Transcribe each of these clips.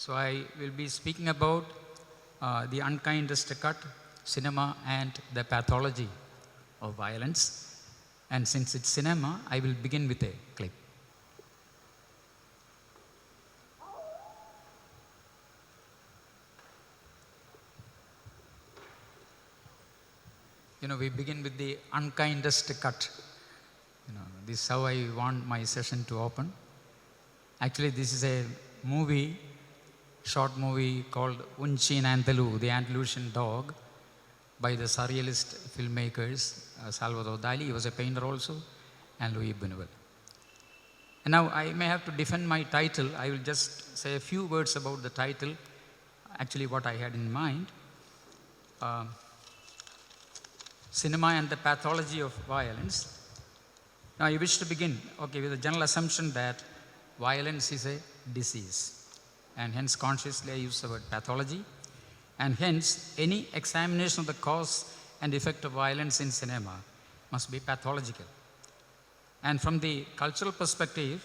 So I will be speaking about the unkindest cut, cinema and the pathology of violence. And since it's cinema, I will begin with a clip. We begin with the unkindest cut. This is how I want my session to open. Actually, this is a short movie called Unchi Nantalu, the Andalusian Dog, by the surrealist filmmakers Salvador Dali. He was a painter also, and Louis Buñuel. And now I may have to defend my title. I will just say a few words about the title, actually what I had in mind. Cinema and the pathology of violence. Now I wish to begin, with the general assumption that violence is a disease, and hence consciously I use the word pathology, and hence any examination of the cause and effect of violence in cinema must be pathological. And from the cultural perspective,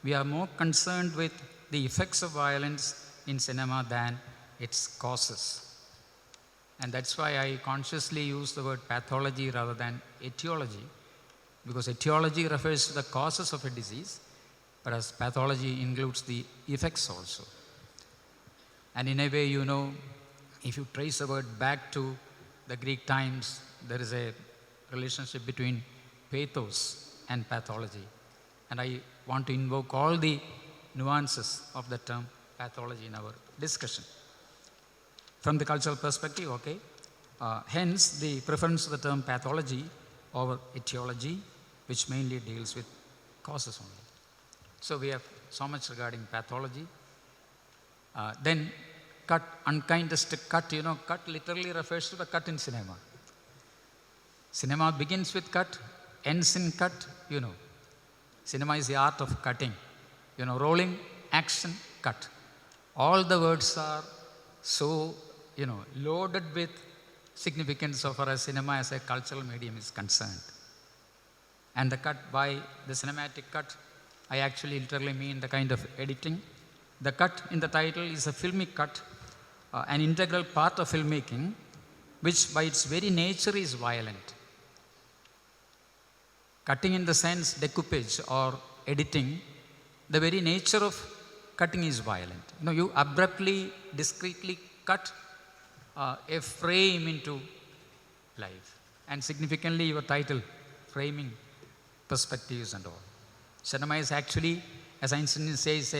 we are more concerned with the effects of violence in cinema than its causes. And that's why I consciously use the word pathology rather than etiology, because etiology refers to the causes of a disease, whereas pathology includes the effects also. And in a way, if you trace the word back to the Greek times, there is a relationship between pathos and pathology. And I want to invoke all the nuances of the term pathology in our discussion. From the cultural perspective, hence the preference of the term pathology over etiology, which mainly deals with causes only. So we have so much regarding pathology. Then cut, unkindest cut, cut literally refers to the cut in cinema. Cinema begins with cut, ends in cut, Cinema is the art of cutting. Rolling, action, cut. All the words are so, loaded with significance so far as cinema as a cultural medium is concerned. And the cut by the cinematic cut, I actually literally mean the kind of editing. The cut in the title is a filmic cut, an integral part of filmmaking, which by its very nature is violent. Cutting in the sense decoupage or editing, the very nature of cutting is violent. You abruptly, discreetly cut a frame into life. And significantly, your title, framing perspectives and all. Cinema is actually, as Einstein says,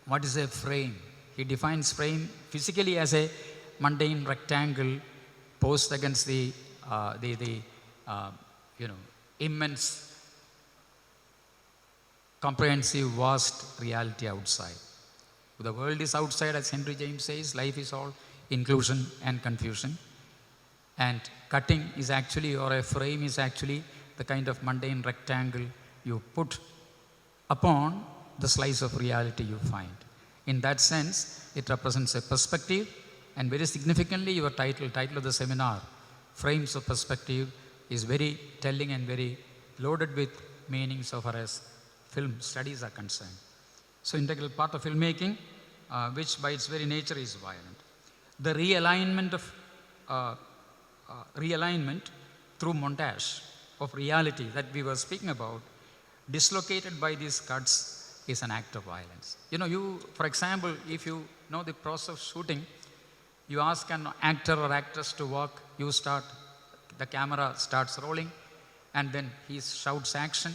what is a frame? He defines frame physically as a mundane rectangle posed against the immense, comprehensive, vast reality outside. The world is outside, as Henry James says. Life is all inclusion and confusion. And cutting is actually, or a frame is actually, the kind of mundane rectangle you put upon the slice of reality you find. In that sense, it represents a perspective, and very significantly your title of the seminar, Frames of Perspective, is very telling and very loaded with meaning so far as film studies are concerned. So integral part of filmmaking, which by its very nature is violent. The realignment through montage of reality that we were speaking about, dislocated by these cuts, is an act of violence. For example, if you know the process of shooting, you ask an actor or actress to walk, the camera starts rolling, and then he shouts action,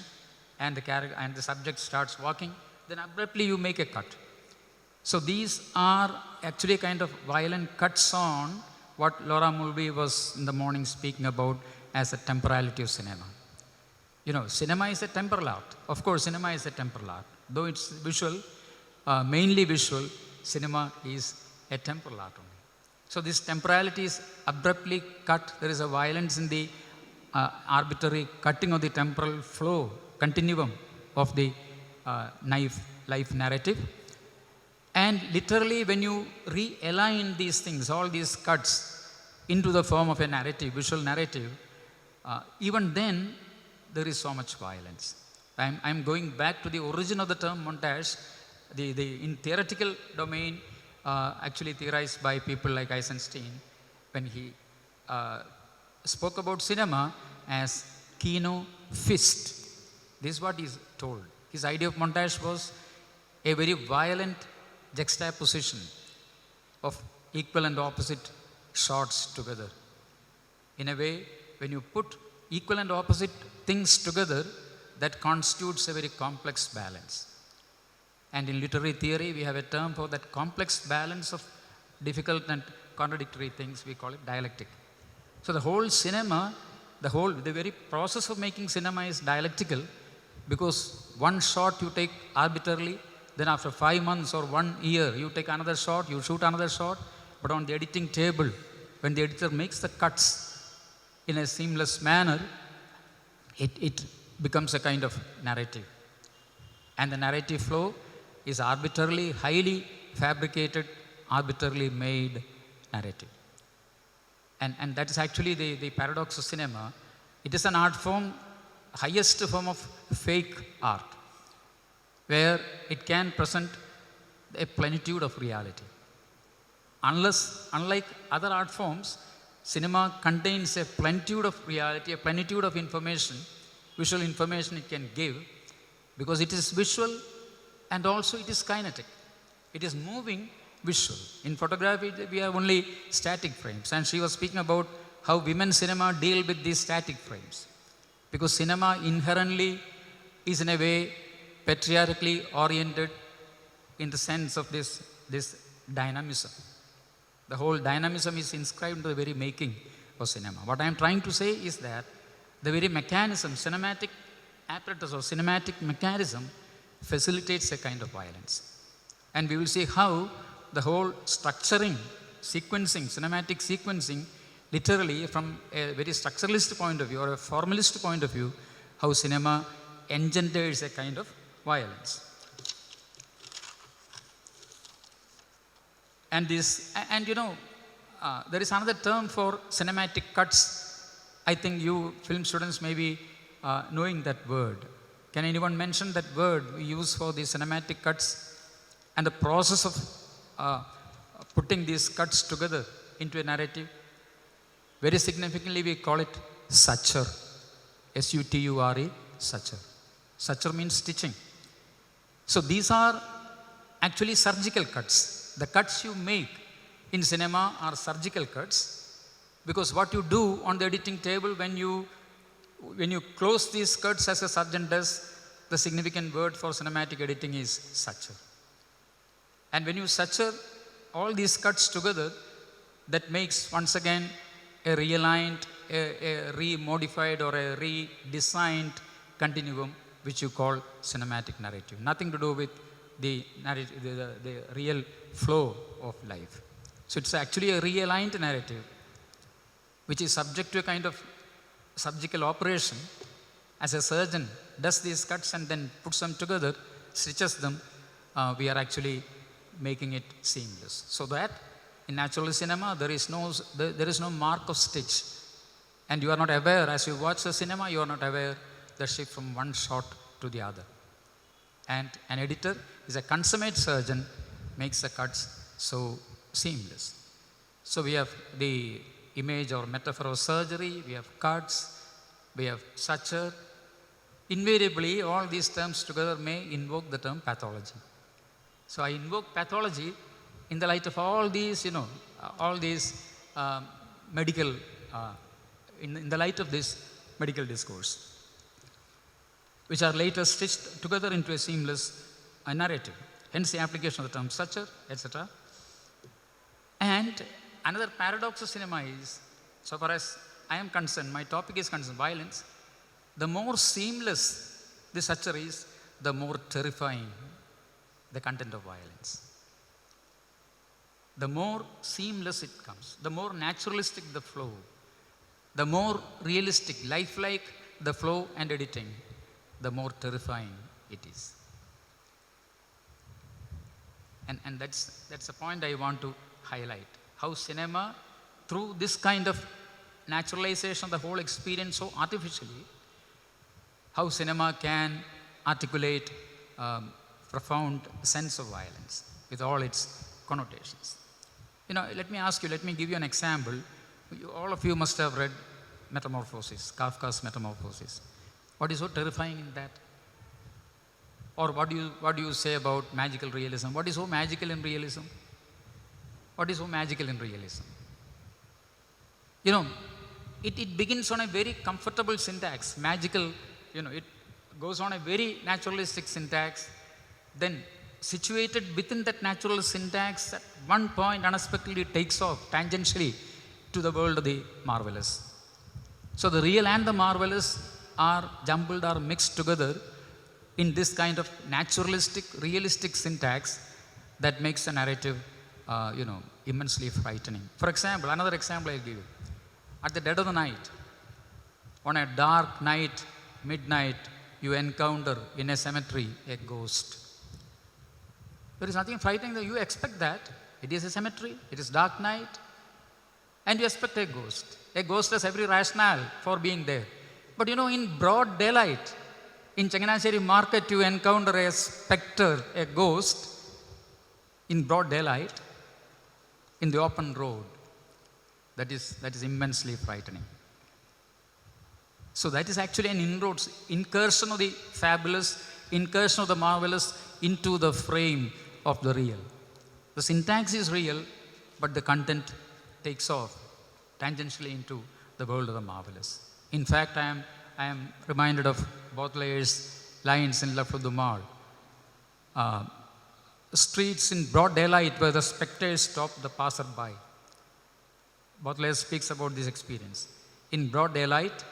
and the subject starts walking, then abruptly you make a cut. So these are actually kind of violent cuts on what Laura Mulvey was in the morning speaking about as a temporality of cinema. Cinema is a temporal art. Of course, cinema is a temporal art. Though it's visual, mainly visual, cinema is a temporal art only. So this temporality is abruptly cut. There is a violence in the arbitrary cutting of the temporal flow, continuum of the life narrative. And literally when you realign these things, all these cuts into the form of a narrative, visual narrative, even then there is so much violence. I'm going back to the origin of the term montage in theoretical domain, actually theorized by people like Eisenstein, when he spoke about cinema as kino fist. This is what he's told. His idea of montage was a very violent juxtaposition of equal and opposite shots together. In a way, when you put equal and opposite things together, that constitutes a very complex balance. And in literary theory, we have a term for that complex balance of difficult and contradictory things. We call it dialectic. So the whole cinema, the very process of making cinema is dialectical, because one shot you take arbitrarily, then after 5 months or 1 year, you take another shot, you shoot another shot, but on the editing table, when the editor makes the cuts in a seamless manner, it becomes a kind of narrative. And the narrative flow is arbitrarily, highly fabricated, arbitrarily made narrative. And that is actually the paradox of cinema. It is an art form, highest form of fake art, where it can present a plenitude of reality. Unlike other art forms, cinema contains a plenitude of reality, a plenitude of information, visual information it can give, because it is visual and also it is kinetic. It is moving visual. In photography, we have only static frames. And she was speaking about how women's cinema deal with these static frames. Because cinema inherently is in a way patriarchally oriented in the sense of this dynamism. The whole dynamism is inscribed into the very making of cinema. What I am trying to say is that the very mechanism, cinematic apparatus or cinematic mechanism facilitates a kind of violence. And we will see how the whole structuring, sequencing, cinematic sequencing, literally from a very structuralist point of view or a formalist point of view, how cinema engenders a kind of violence. And there is another term for cinematic cuts. I think you film students may be knowing that word. Can anyone mention that word we use for the cinematic cuts and the process of putting these cuts together into a narrative? Very significantly, we call it suture. S-U-T-U-R-E, suture. Suture means stitching. So these are actually surgical cuts. The cuts you make in cinema are surgical cuts, because what you do on the editing table when you close these cuts as a surgeon does, the significant word for cinematic editing is suture. And when you suture all these cuts together, that makes once again a realigned, a remodified or a redesigned continuum, which you call cinematic narrative. Nothing to do with the narrative, the real flow of life. So it's actually a realigned narrative, which is subject to a kind of surgical operation. As a surgeon does these cuts and then puts them together, stitches them, we are actually making it seamless. So that in natural cinema, there is no mark of stitch. And you are not aware, as you watch the cinema, you are not aware the shift from one shot to the other. And an editor is a consummate surgeon, makes the cuts so seamless. So we have the image or metaphor of surgery, we have cuts, we have suture. Invariably, all these terms together may invoke the term pathology. So I invoke pathology in the light of all these, medical, in the light of this medical discourse, which are later stitched together into a seamless narrative. Hence the application of the term suture, etc. And another paradox of cinema is, so far as I am concerned, my topic is concerned, violence, the more seamless the suture is, the more terrifying the content of violence. The more seamless it comes, the more naturalistic the flow, the more realistic, lifelike the flow and editing, the more terrifying it is. And that's a point I want to highlight. How cinema, through this kind of naturalization of the whole experience so artificially, how cinema can articulate profound sense of violence with all its connotations. Let me ask you, let me give you an example. All of you must have read Metamorphosis, Kafka's Metamorphosis. What is so terrifying in that? Or what do you say about magical realism? What is so magical in realism? What is so magical in realism? It begins on a very comfortable syntax, magical, it goes on a very naturalistic syntax. Then situated within that natural syntax, at one point unexpectedly takes off tangentially to the world of the marvelous. So the real and the marvelous are jumbled or mixed together in this kind of naturalistic, realistic syntax that makes the narrative, immensely frightening. For example, another example I'll give you. At the dead of the night, on a dark night, midnight, you encounter in a cemetery a ghost. There is nothing frightening there. You expect that. It is a cemetery, it is dark night, and you expect a ghost. A ghost has every rationale for being there. But in broad daylight, in Changanasheri market, you encounter a specter, a ghost, in broad daylight, in the open road. That is immensely frightening. So that is actually an inroads, incursion of the fabulous, incursion of the marvelous into the frame of the real. The syntax is real, but the content takes off tangentially into the world of the marvelous. In fact, I am reminded of Baudelaire's lines in Left of the Mall. Streets in broad daylight where the spectators stop the passerby. Baudelaire speaks about this experience. In broad daylight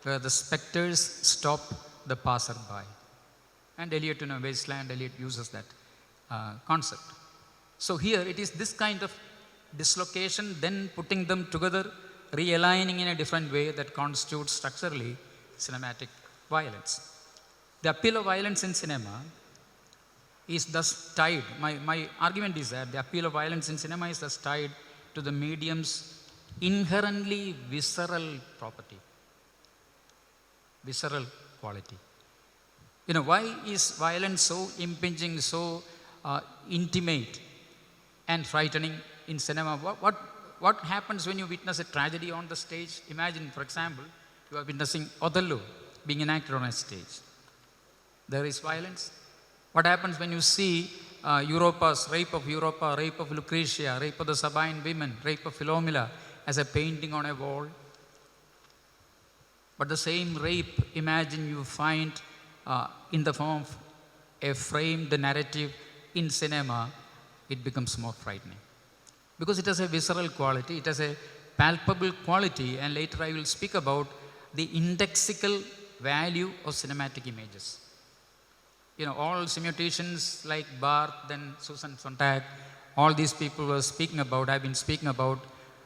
where the spectators stop the passerby. And Eliot, Wasteland, Eliot uses that concept. So here it is this kind of dislocation, then putting them together, realigning in a different way that constitutes structurally cinematic violence. The appeal of violence in cinema is thus tied, my argument is that the appeal of violence in cinema is thus tied to the medium's inherently visceral property, visceral quality. Why is violence so impinging, so intimate and frightening in cinema? What happens when you witness a tragedy on the stage? Imagine, for example, you are witnessing Othello being enacted on a stage. There is violence. What happens when you see Europa's rape of Europa, rape of Lucretia, rape of the Sabine women, rape of Philomela as a painting on a wall? But the same rape, imagine you find in the form of a framed narrative in cinema, it becomes more frightening. Because it has a visceral quality, it has a palpable quality, and later I will speak about the indexical value of cinematic images. All semioticians like Barth, then Susan Sontag, all these people were speaking about, I've been speaking about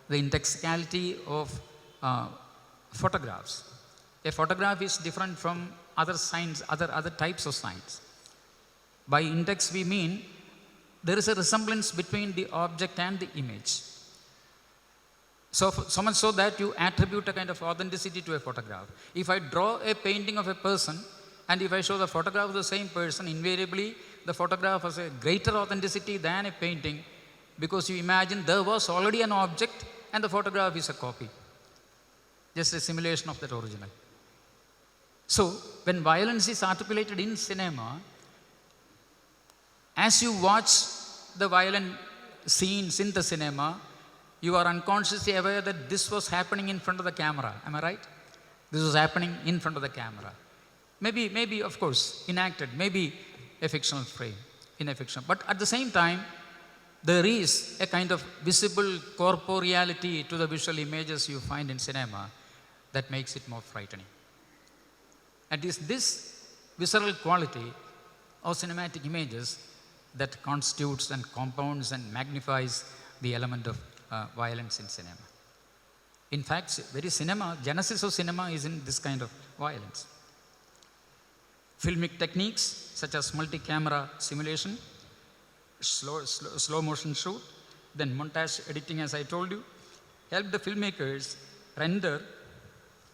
the indexicality of photographs. A photograph is different from other signs, other types of signs. By index we mean there is a resemblance between the object and the image. So much so that you attribute a kind of authenticity to a photograph. If I draw a painting of a person and if I show the photograph of the same person, invariably the photograph has a greater authenticity than a painting, because you imagine there was already an object and the photograph is a copy, just a simulation of that original. So when violence is articulated in cinema, as you watch the violent scenes in the cinema, you are unconsciously aware that this was happening in front of the camera. Am I right? This was happening in front of the camera. Maybe of course, enacted, maybe a fictional frame, in a fiction. But at the same time, there is a kind of visible corporeality to the visual images you find in cinema that makes it more frightening. And it is this visceral quality of cinematic images that constitutes and compounds and magnifies the element of violence in cinema. In fact, very cinema, genesis of cinema is in this kind of violence. Filmic techniques such as multi-camera simulation, slow motion shoot, then montage editing, as I told you, help the filmmakers render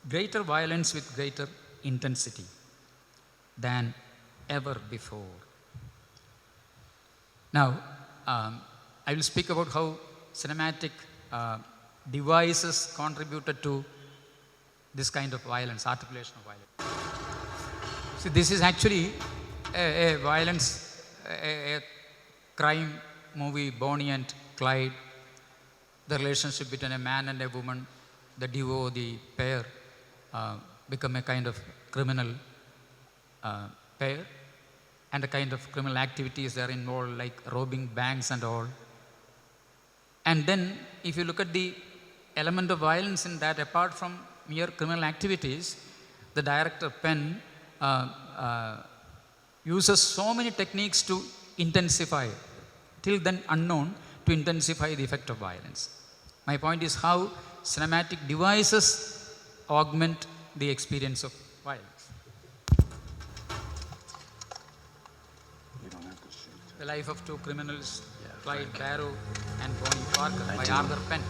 greater violence with greater intensity than ever before. Now, I will speak about how cinematic devices contributed to this kind of violence, articulation of violence. See, this is actually a violence, a crime movie, Bonnie and Clyde, the relationship between a man and a woman, the duo, the pair, become a kind of criminal pair, and the kind of criminal activities that are involved, like robbing banks and all. And then, if you look at the element of violence in that, apart from mere criminal activities, the director Penn uses so many techniques to intensify, till then unknown, to intensify the effect of violence. My point is how cinematic devices augment the experience of violence. The Life of Two Criminals, Clyde Barrow and Bonnie Parker by Arthur Penn.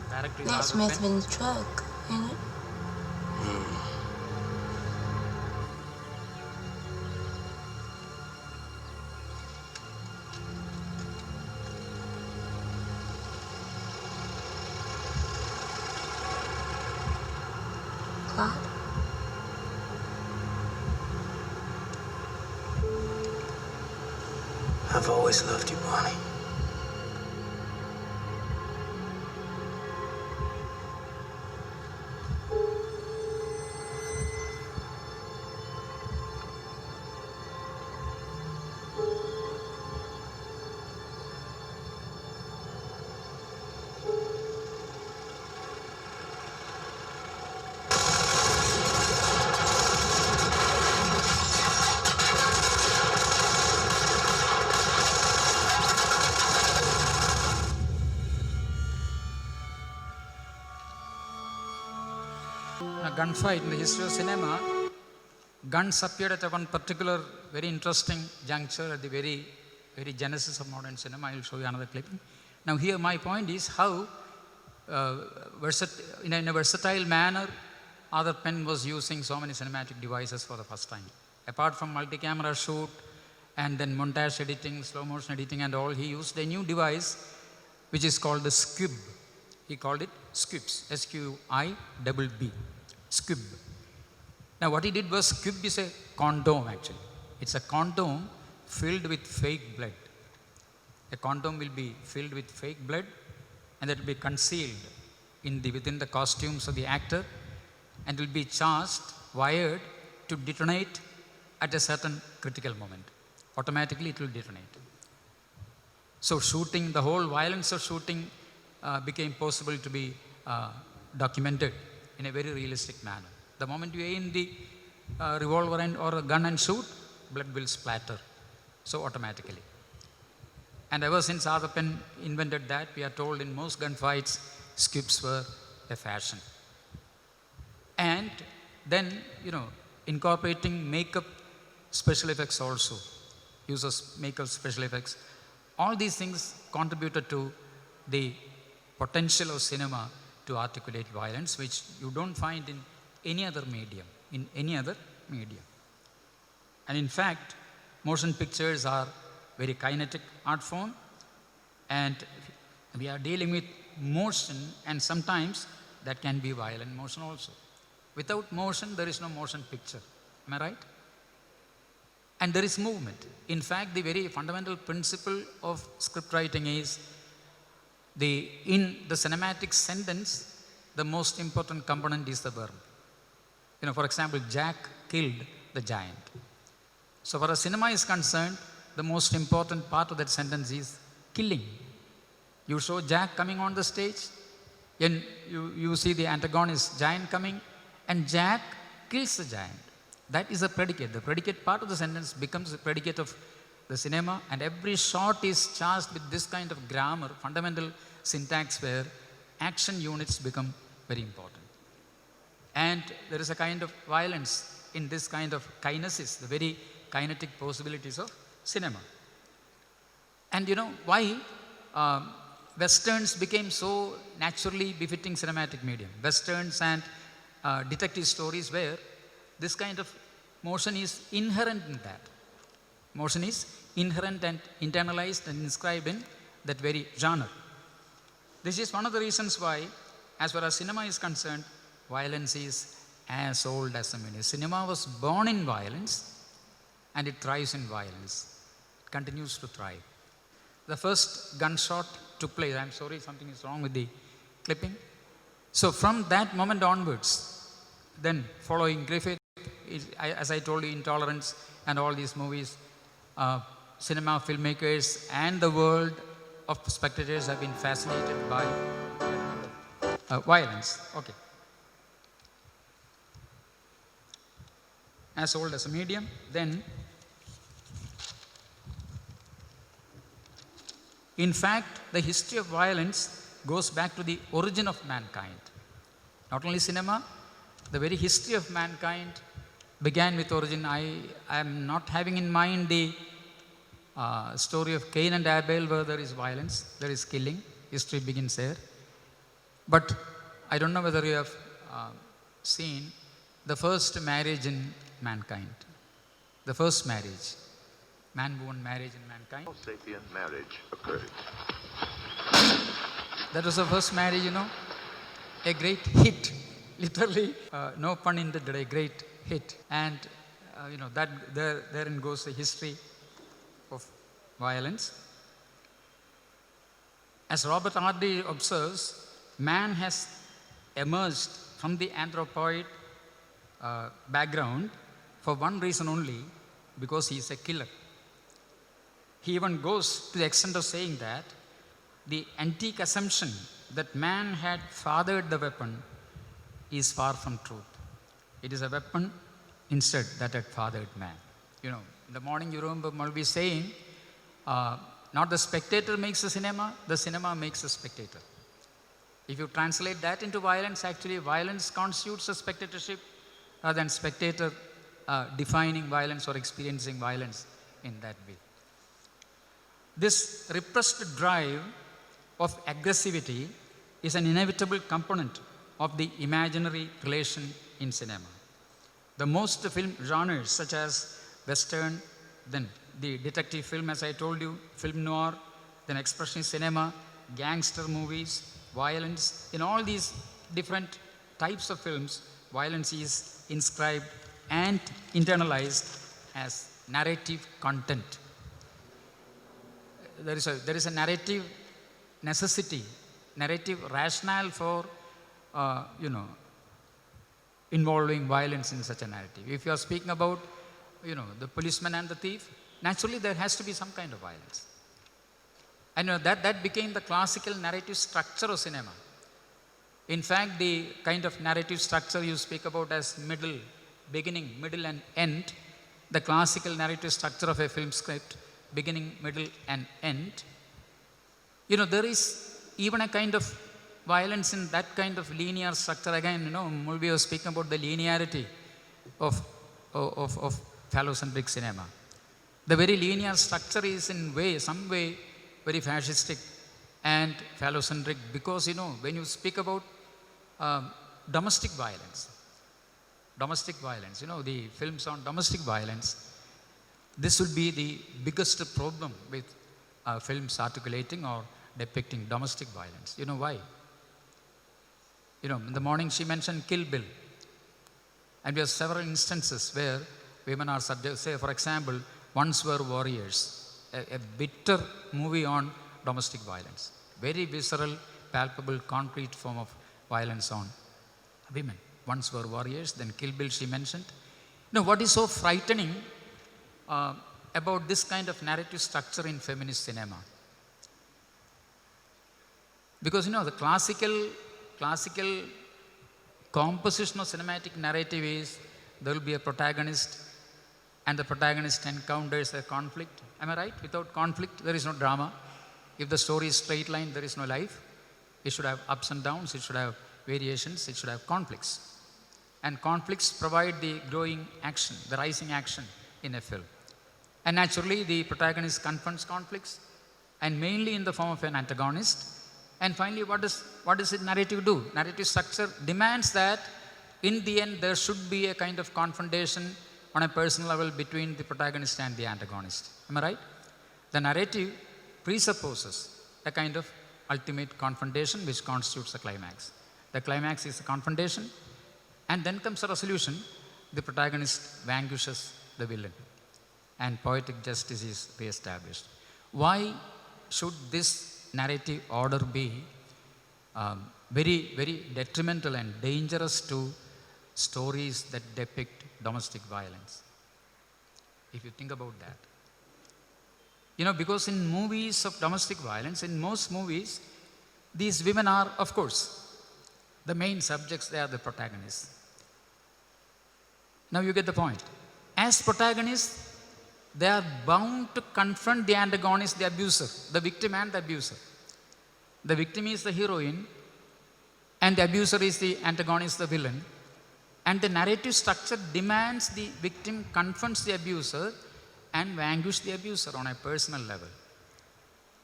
Director is That Arthur must have Penn. been the truck, ain't it? Claude? I've always loved you, Bonnie. A gunfight in the history of cinema, guns appeared at one particular very interesting juncture at the very genesis of modern cinema. I will show you another clipping. Now here my point is how in a versatile manner Arthur Penn was using so many cinematic devices for the first time. Apart from multi-camera shoot and then montage editing, slow motion editing and all, he used a new device which is called the squib. He called it squibs, S-Q-I-B-B, squib. Now what he did was, squib is a condom actually. It's a condom filled with fake blood. A condom will be filled with fake blood and that will be concealed within the costumes of the actor and will be charged, wired to detonate at a certain critical moment. Automatically it will detonate. So shooting, the whole violence of shooting became possible to be documented in a very realistic manner. The moment you aim the revolver or a gun and shoot, blood will splatter, so automatically. And ever since Arthur Penn invented that, we are told in most gunfights, squibs were a fashion. And then, incorporating makeup special effects also, uses makeup special effects. All these things contributed to the potential of cinema to articulate violence, which you don't find in any other medium, And in fact, motion pictures are very kinetic art form, and we are dealing with motion, and sometimes that can be violent motion also. Without motion, there is no motion picture. Am I right? And there is movement. In fact, the very fundamental principle of script writing is in the cinematic sentence, the most important component is the verb. For example, Jack killed the giant. So far as cinema is concerned, the most important part of that sentence is killing. You show Jack coming on the stage, and you see the antagonist giant coming, and Jack kills the giant. That is a predicate. The predicate part of the sentence becomes the predicate of the cinema, and every shot is charged with this kind of grammar, fundamental syntax, where action units become very important. And there is a kind of violence in this kind of kinesis, the very kinetic possibilities of cinema. And why Westerns became so naturally befitting cinematic medium. Westerns and detective stories, where this kind of motion is inherent in that. Emotion is inherent and internalized and inscribed in that very genre. This is one of the reasons why, as far as cinema is concerned, violence is as old as the meaning. Cinema was born in violence and it thrives in violence. It continues to thrive. The first gunshot took place. I'm sorry, something is wrong with the clipping. So from that moment onwards, then following Griffith, as I told you, Intolerance and all these movies, cinema filmmakers and the world of spectators have been fascinated by violence. Okay. As old as a medium, then in fact, the history of violence goes back to the origin of mankind. Not only cinema, the very history of mankind began with origin. I am not having in mind the story of Cain and Abel, where there is violence, there is killing. History begins there. But I don't know whether you have seen the first marriage in mankind. The first marriage, man-woman marriage in mankind. Homo sapien marriage occurred. That was the first marriage, a great hit. Literally, no pun intended, a great hit. And, therein goes the history of violence. As Robert Hardy observes, man has emerged from the anthropoid background for one reason only, because he is a killer. He even goes to the extent of saying that the antique assumption that man had fathered the weapon is far from truth. It is a weapon instead that had fathered man. In the morning you remember Malvi saying, not the spectator makes the cinema makes the spectator. If you translate that into violence, actually violence constitutes a spectatorship rather than spectator defining violence or experiencing violence in that way. This repressed drive of aggressivity is an inevitable component of the imaginary relation in cinema. The most film genres such as Western, then the detective film, as I told you, film noir, then expressionist cinema, gangster movies, violence, in all these different types of films, violence is inscribed and internalized as narrative content. There is a narrative necessity, narrative rationale for, involving violence in such a narrative. If you are speaking about, the policeman and the thief, naturally there has to be some kind of violence. And that became the classical narrative structure of cinema. In fact, the kind of narrative structure you speak about as beginning, middle and end, the classical narrative structure of a film script, beginning, middle and end, there is even a kind of violence in that kind of linear structure. Again, Mulvey was speaking about the linearity of phallocentric cinema. The very linear structure is in some way very fascistic and phallocentric, because when you speak about domestic violence, the films on domestic violence, this will be the biggest problem with films articulating or depicting domestic violence. You know why? In the morning she mentioned Kill Bill. And we have several instances where women are subject, say for example, Once Were Warriors, a bitter movie on domestic violence. Very visceral, palpable, concrete form of violence on women. Once Were Warriors, then Kill Bill she mentioned. What is so frightening about this kind of narrative structure in feminist cinema? Because the classical composition of cinematic narrative is there will be a protagonist and the protagonist encounters a conflict. Am I right? Without conflict, there is no drama. If the story is straight line, there is no life. It should have ups and downs, it should have variations, it should have conflicts. And conflicts provide the growing action, the rising action in a film. And naturally, the protagonist confronts conflicts, and mainly in the form of an antagonist. And finally, what does the narrative do? Narrative structure demands that in the end there should be a kind of confrontation on a personal level between the protagonist and the antagonist. Am I right? The narrative presupposes a kind of ultimate confrontation which constitutes the climax. The climax is the confrontation, and then comes a resolution. The protagonist vanquishes the villain, and poetic justice is re-established. Why should this narrative order be very, very detrimental and dangerous to stories that depict domestic violence? If you think about that. Because in movies of domestic violence, in most movies, these women are, of course, the main subjects, they are the protagonists. Now you get the point. As protagonists, they are bound to confront the antagonist, the abuser, the victim and the abuser. The victim is the heroine, and the abuser is the antagonist, the villain. And the narrative structure demands the victim confronts the abuser and vanquish the abuser on a personal level.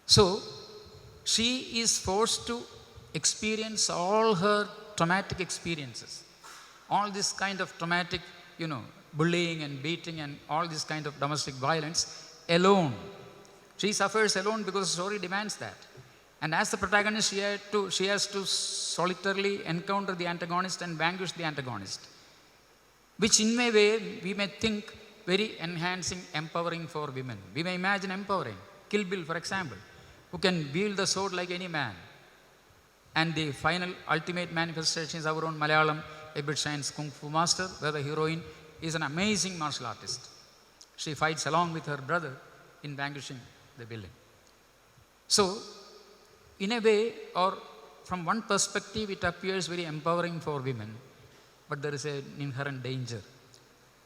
So, she is forced to experience all her traumatic experiences, all this kind of traumatic, bullying and beating and all this kind of domestic violence alone. She suffers alone because the story demands that. And as the protagonist, she has to solitarily encounter the antagonist and vanquish the antagonist, which in a way we may think very enhancing, empowering for women. We may imagine empowering. Kill Bill, for example, who can wield the sword like any man. And the final ultimate manifestation is our own Malayalam Ebert Shine's Kung Fu Master, where the heroine is an amazing martial artist. She fights along with her brother in vanquishing the villain. So, in a way, or from one perspective, it appears very empowering for women, but there is an inherent danger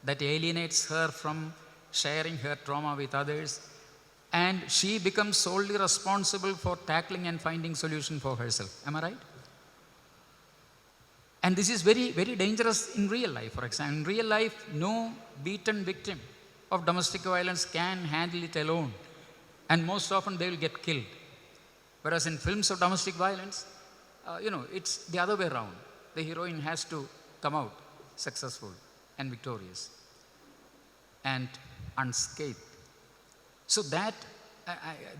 that alienates her from sharing her trauma with others, and she becomes solely responsible for tackling and finding solution for herself. Am I right? And this is very, very dangerous in real life. For example, in real life, no beaten victim of domestic violence can handle it alone, and most often they will get killed. Whereas in films of domestic violence, it's the other way around. The heroine has to come out successful and victorious and unscathed. So that,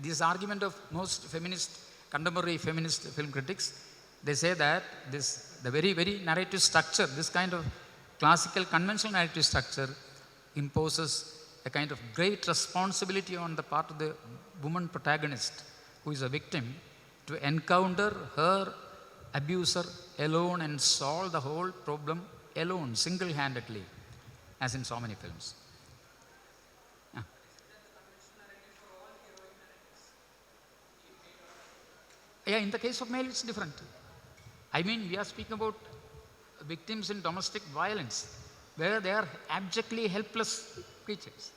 this argument of most contemporary feminist film critics, they say that the very, very narrative structure, this kind of classical conventional narrative structure imposes a kind of great responsibility on the part of the woman protagonist, who is a victim, to encounter her abuser alone and solve the whole problem alone, single-handedly, as in so many films. Yeah, in the case of male, it's different. I mean, we are speaking about victims in domestic violence, where they are abjectly helpless creatures.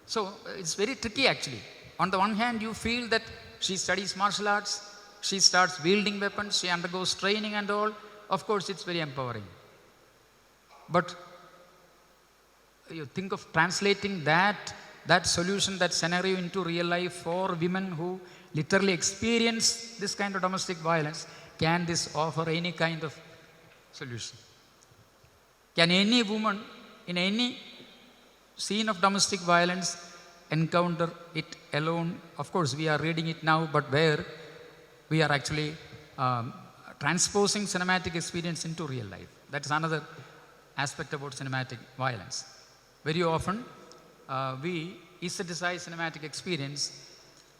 So, it's very tricky actually. On the one hand, you feel that she studies martial arts, she starts wielding weapons, she undergoes training and all. Of course, it's very empowering. But you think of translating that solution, that scenario into real life for women who literally experience this kind of domestic violence. Can this offer any kind of solution? Can any woman in any scene of domestic violence encounter it alone? Of course, we are reading it now, but where we are actually transposing cinematic experience into real life. That's another aspect about cinematic violence. Very often, we aesthetize cinematic experience,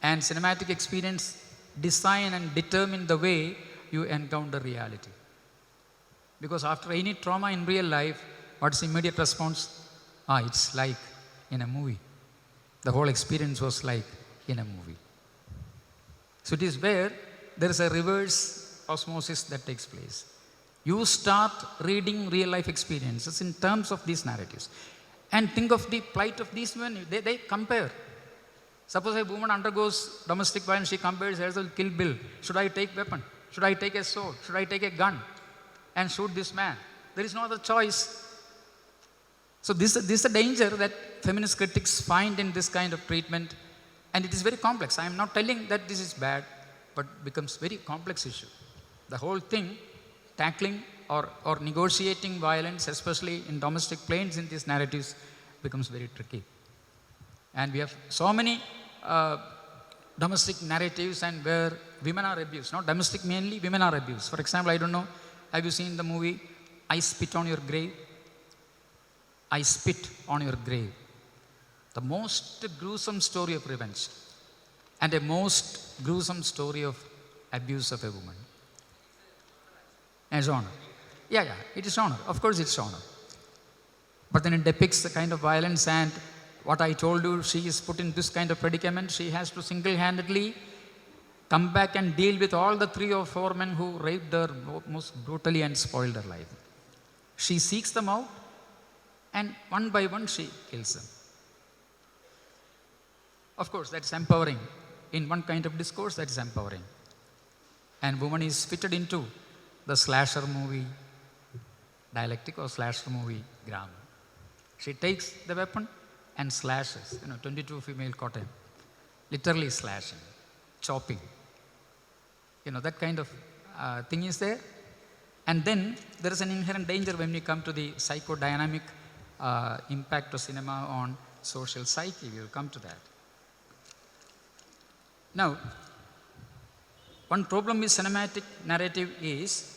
and cinematic experience design and determine the way you encounter reality. Because after any trauma in real life, what's the immediate response? It's like in a movie. The whole experience was like in a movie. So it is where there is a reverse osmosis that takes place. You start reading real life experiences in terms of these narratives. And think of the plight of these women. They compare. Suppose a woman undergoes domestic violence, she compares herself with Kill Bill. Should I take weapon? Should I take a sword? Should I take a gun and shoot this man? There is no other choice. So this is a danger that feminist critics find in this kind of treatment, and it is very complex. I am not telling that this is bad, but becomes very complex issue. The whole thing tackling or negotiating violence, especially in domestic planes in these narratives, becomes very tricky. And we have so many domestic narratives and where women are abused. Not domestic mainly, women are abused. For example, I don't know, have you seen the movie I Spit on Your Grave? I Spit on Your Grave. The most gruesome story of revenge and a most gruesome story of abuse of a woman. As honor. Yeah, it is honor. Of course it's honor. But then it depicts the kind of violence, and what I told you, she is put in this kind of predicament. She has to single-handedly come back and deal with all the 3 or 4 men who raped her most brutally and spoiled her life. She seeks them out, and one by one she kills them. Of course, that's empowering. In one kind of discourse, that is empowering. And woman is fitted into the slasher movie dialectic or slasher movie grammar. She takes the weapon and slashes, 22 female caught him, literally slashing, chopping. That kind of thing is there. And then there is an inherent danger when we come to the psychodynamic impact of cinema on social psyche. We will come to that. Now, one problem with cinematic narrative is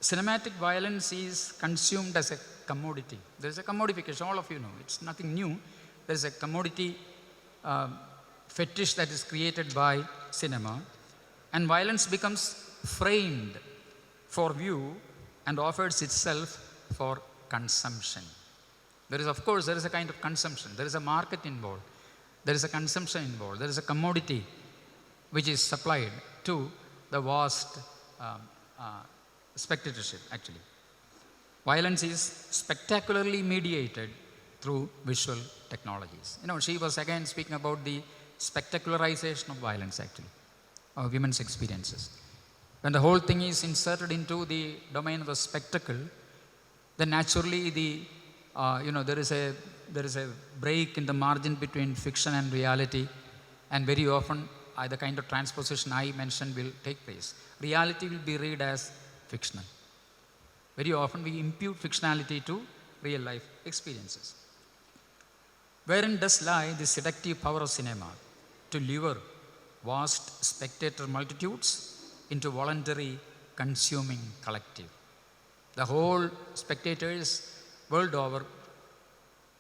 cinematic violence is consumed as a commodity. There is a commodification, all of you know, it's nothing new. There is a commodity fetish that is created by cinema, and violence becomes framed for view and offers itself for consumption. There is, of course, there is a kind of consumption. There is a market involved. There is a consumption involved. There is a commodity which is supplied to the vast spectatorship, actually. Violence is spectacularly mediated through visual technologies. She was again speaking about the spectacularization of violence, actually, of women's experiences. When the whole thing is inserted into the domain of the spectacle, then naturally there is a break in the margin between fiction and reality, and very often the kind of transposition I mentioned will take place. Reality will be read as fictional. Very often we impute fictionality to real life experiences. Wherein does lie the seductive power of cinema to lure vast spectator multitudes into voluntary consuming collective? The whole spectators world over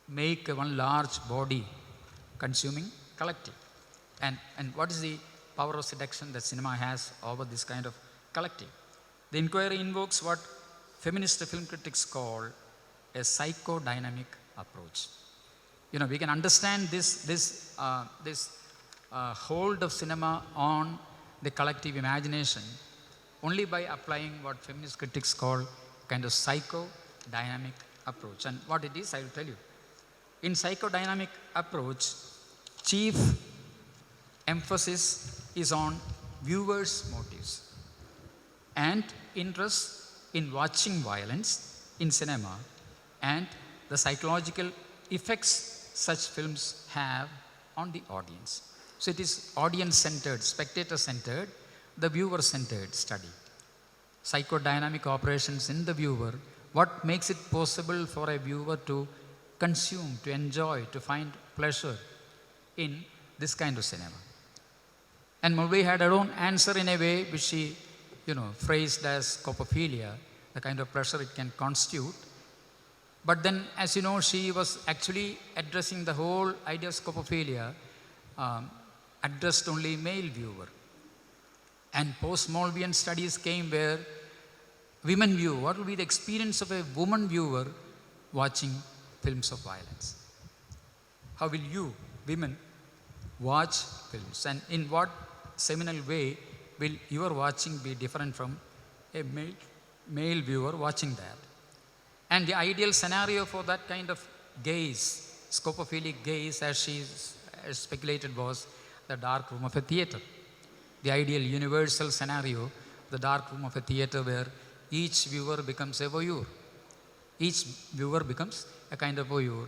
make one large body consuming collective. And what is the power of seduction that cinema has over this kind of collective? The inquiry invokes what feminist film critics call a psychodynamic approach. We can understand this hold of cinema on the collective imagination only by applying what feminist critics call kind of psychodynamic approach. And what it is, I will tell you. In psychodynamic approach, chief emphasis is on viewers' motives and interest in watching violence in cinema and the psychological effects such films have on the audience. So it is audience-centered, spectator-centered, the viewer-centered study. Psychodynamic operations in the viewer, what makes it possible for a viewer to consume, to enjoy, to find pleasure in this kind of cinema. And Mulvey had her own answer in a way which she, phrased as scopophilia, the kind of pleasure it can constitute. But then, as you know, she was actually addressing the whole idea of scopophilia, addressed only male viewer. And post-Mulveyan studies came where women view, what will be the experience of a woman viewer watching films of violence? How will you, women, watch films? And in what seminal way will your watching be different from a male viewer watching that? And the ideal scenario for that kind of gaze, scopophilic gaze, as she speculated, was the dark room of a theater. The ideal universal scenario, the dark room of a theater where each viewer becomes a voyeur. Each viewer becomes a kind of voyeur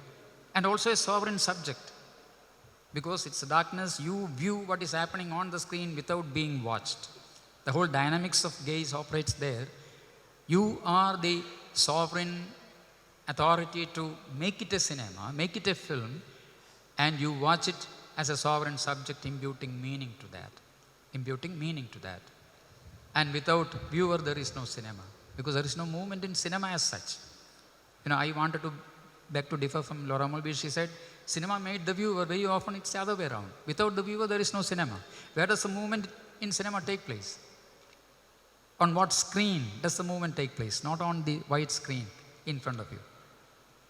and also a sovereign subject. Because it's darkness, you view what is happening on the screen without being watched. The whole dynamics of gaze operates there. You are the sovereign authority to make it a cinema, make it a film, and you watch it as a sovereign subject, imputing meaning to that. Imputing meaning to that. And without viewer, there is no cinema, because there is no movement in cinema as such. I wanted to beg to differ from Laura Mulvey. She said, cinema made the viewer. Very often it's the other way around. Without the viewer, there is no cinema. Where does the movement in cinema take place? On what screen does the movement take place? Not on the white screen in front of you.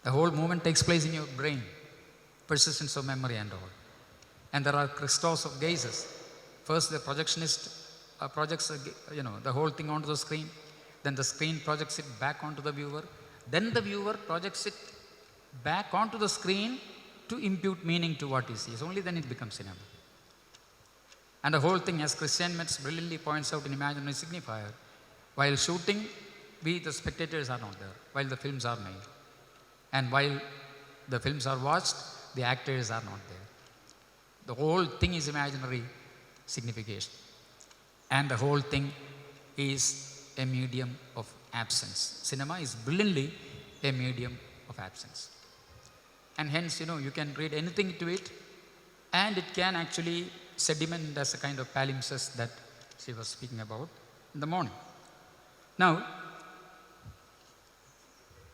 The whole movement takes place in your brain, persistence of memory and all. And there are crystals of gazes. First, the projectionist projects the whole thing onto the screen. Then the screen projects it back onto the viewer. Then the viewer projects it back onto the screen to impute meaning to what he sees. Only then it becomes cinema. And the whole thing, as Christian Metz brilliantly points out in Imaginary Signifier, while shooting, we the spectators are not there, while the films are made. And while the films are watched, the actors are not there. The whole thing is imaginary signification. And the whole thing is a medium of absence. Cinema is brilliantly a medium of absence. And hence, you can read anything to it, and it can actually sediment as a kind of palimpsest that she was speaking about in the morning. Now,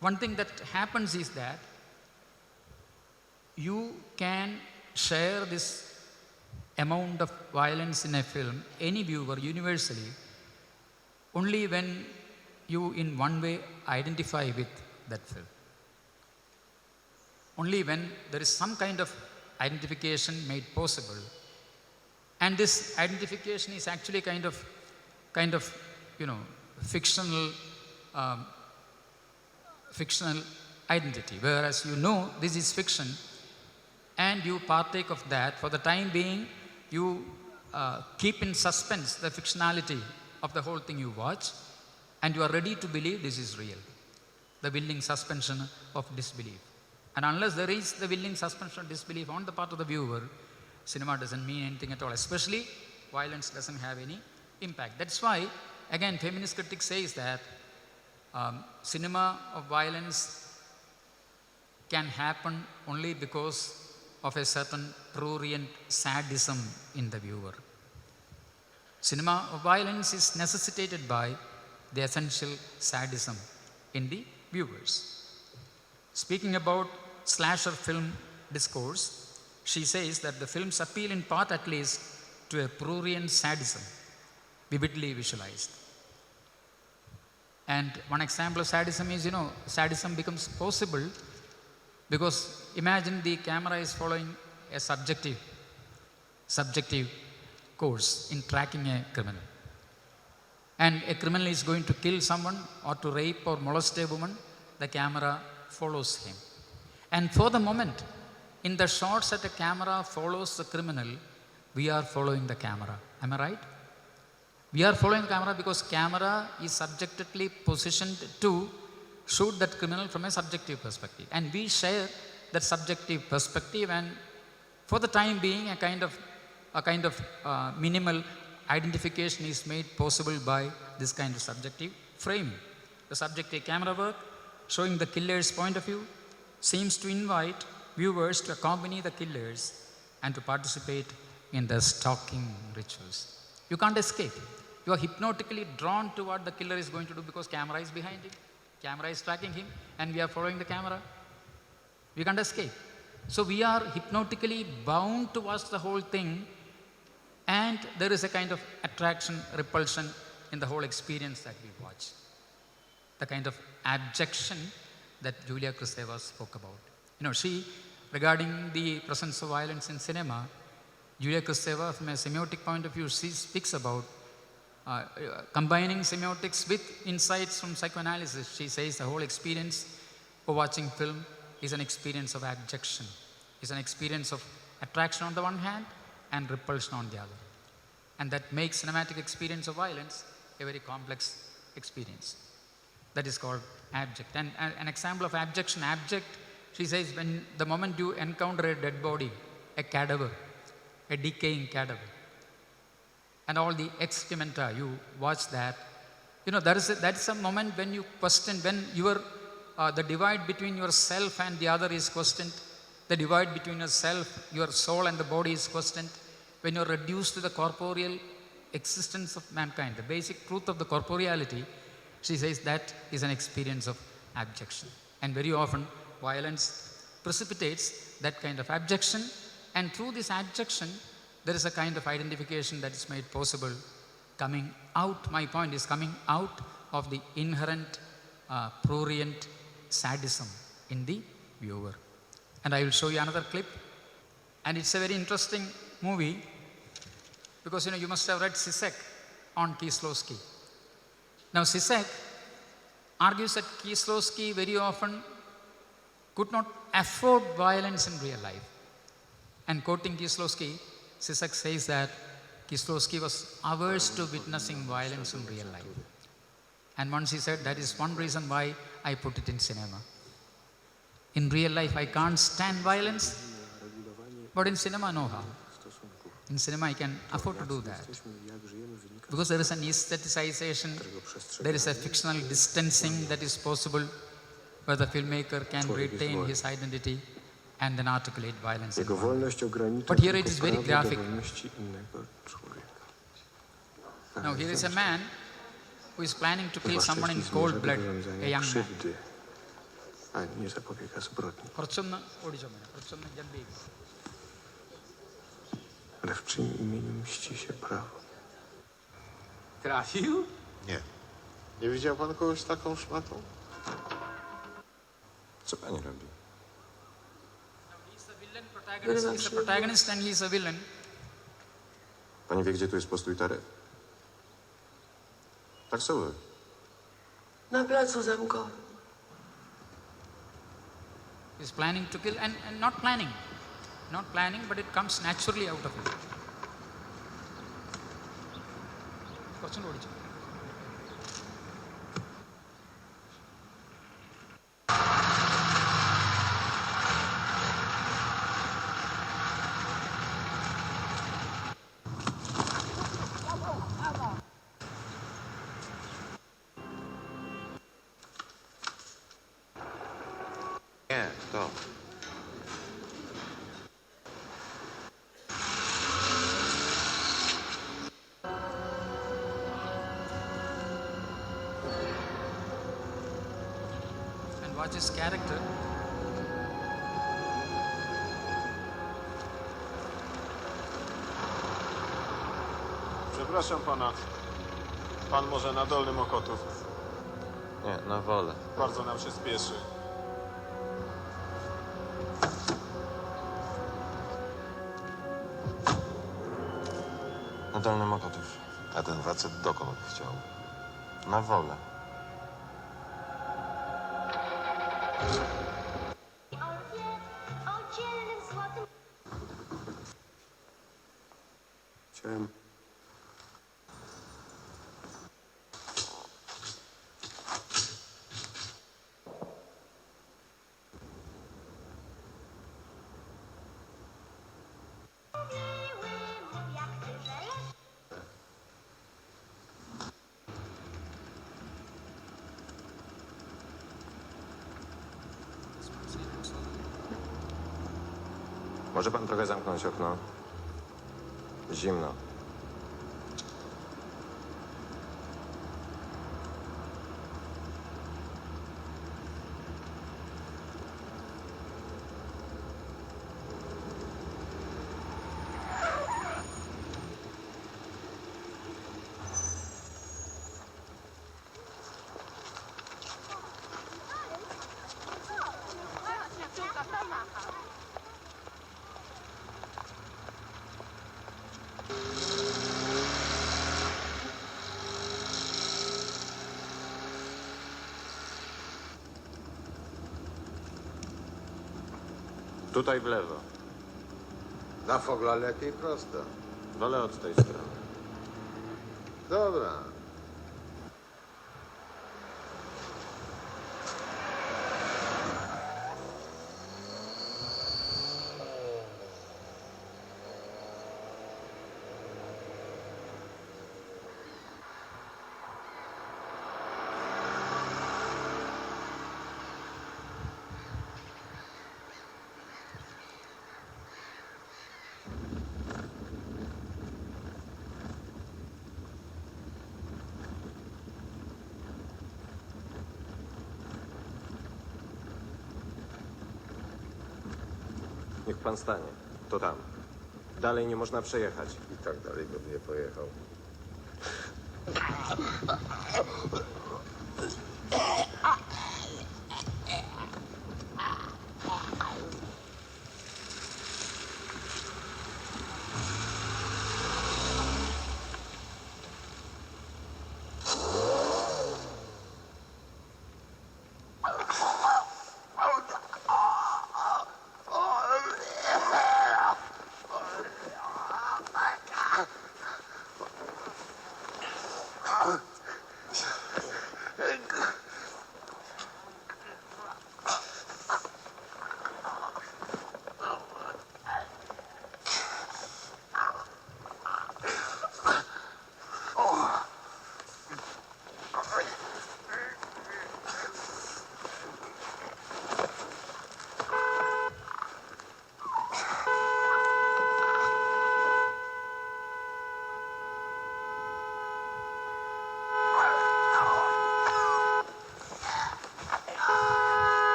one thing that happens is that you can share this amount of violence in a film, any viewer, universally, only when you in one way identify with that film. Only when there is some kind of identification made possible. And this identification is actually kind of fictional identity, whereas this is fiction, and you partake of that. For the time being, you keep in suspense the fictionality of the whole thing you watch, and you are ready to believe this is real. The willing suspension of disbelief. And unless there is the willing suspension of disbelief on the part of the viewer, cinema doesn't mean anything at all. Especially, violence doesn't have any impact. That's why, again, feminist critic says that cinema of violence can happen only because of a certain prurient sadism in the viewer. Cinema of violence is necessitated by the essential sadism in the viewers. Speaking about slasher film discourse, she says that the films appeal in part at least to a prurient sadism, vividly visualized. And one example of sadism is, sadism becomes possible because imagine the camera is following a subjective course in tracking a criminal. And a criminal is going to kill someone or to rape or molest a woman, the camera follows him. And for the moment, in the shots that a camera follows the criminal, we are following the camera. Am I right? We are following the camera because camera is subjectively positioned to shoot that criminal from a subjective perspective. And we share that subjective perspective, and for the time being, a kind of minimal identification is made possible by this kind of subjective framing. The subjective camera work, showing the killer's point of view, seems to invite viewers to accompany the killers and to participate in the stalking rituals. You can't escape. You are hypnotically drawn to what the killer is going to do because camera is behind him, camera is tracking him, and we are following the camera. We can't escape. So we are hypnotically bound to watch the whole thing, and there is a kind of attraction, repulsion in the whole experience that we watch. The kind of abjection that Julia Kristeva spoke about. She, regarding the presence of violence in cinema, Julia Kristeva, from a semiotic point of view, she speaks about combining semiotics with insights from psychoanalysis. She says the whole experience of watching film is an experience of abjection, is an experience of attraction on the one hand and repulsion on the other. And that makes cinematic experience of violence a very complex experience. That is called abject. And an example of abjection, she says, when the moment you encounter a dead body, a cadaver, a decaying cadaver, and all the excrementa, you watch that. That's a moment when you question, when the divide between yourself and the other is questioned, the divide between yourself, your soul and the body is questioned, when you're reduced to the corporeal existence of mankind, the basic truth of the corporeality, she says that is an experience of abjection. And very often violence precipitates that kind of abjection, and through this abjection there is a kind of identification that is made possible, coming out, my point is coming out of the inherent prurient sadism in the viewer. And I will show you another clip, and it's a very interesting movie because you must have read Zizek on Kieslowski. Now Zizek argues that Kieslowski very often could not afford violence in real life. And quoting Kieslowski, Zizek says that Kieslowski was averse to witnessing violence in real life. And once he said, that is one reason why I put it in cinema. In real life I can't stand violence, but in cinema no harm. In cinema I can afford to do that. Because there is an aestheticization, there is a fictional distancing that is possible where the filmmaker can retain his identity and then articulate violence. But here it is very graphic. Now here is a man who is planning to kill someone in cold blood, a young man. കുറച്ചൊന്ന് ഓടിച്ചോ മോനെ, കുറച്ചൊന്ന് jump ചെയ്യും. Ale w czym imieniu mści się prawo? Trafił? Nie. Nie widział pan kogoś z taką szmatą? Co pani robi? He's the protagonist and he's a villain. Pani wie, gdzie tu jest postój taryf? Taksowy. Na placu zamkowym. He's planning to kill and not planning, but it comes naturally out of him. കുറച്ചും ഓടിച്ചു. Nie, to. And watch his character. Przepraszam pana. Pan może na Dolny Mokotów. Nie, na wolę. Bardzo nam się spieszy. Na Dolny Mokotów. A ten facet dokąd chciał? Na wolę. Chciałem... Może pan trochę zamknąć okno? Zimno. Tutaj w lewo. Na fogla lepiej prosto. Wolę od tej strony. Dobra. Niech pan stanie. To tam. Dalej nie można przejechać. I tak dalej bym nie pojechał.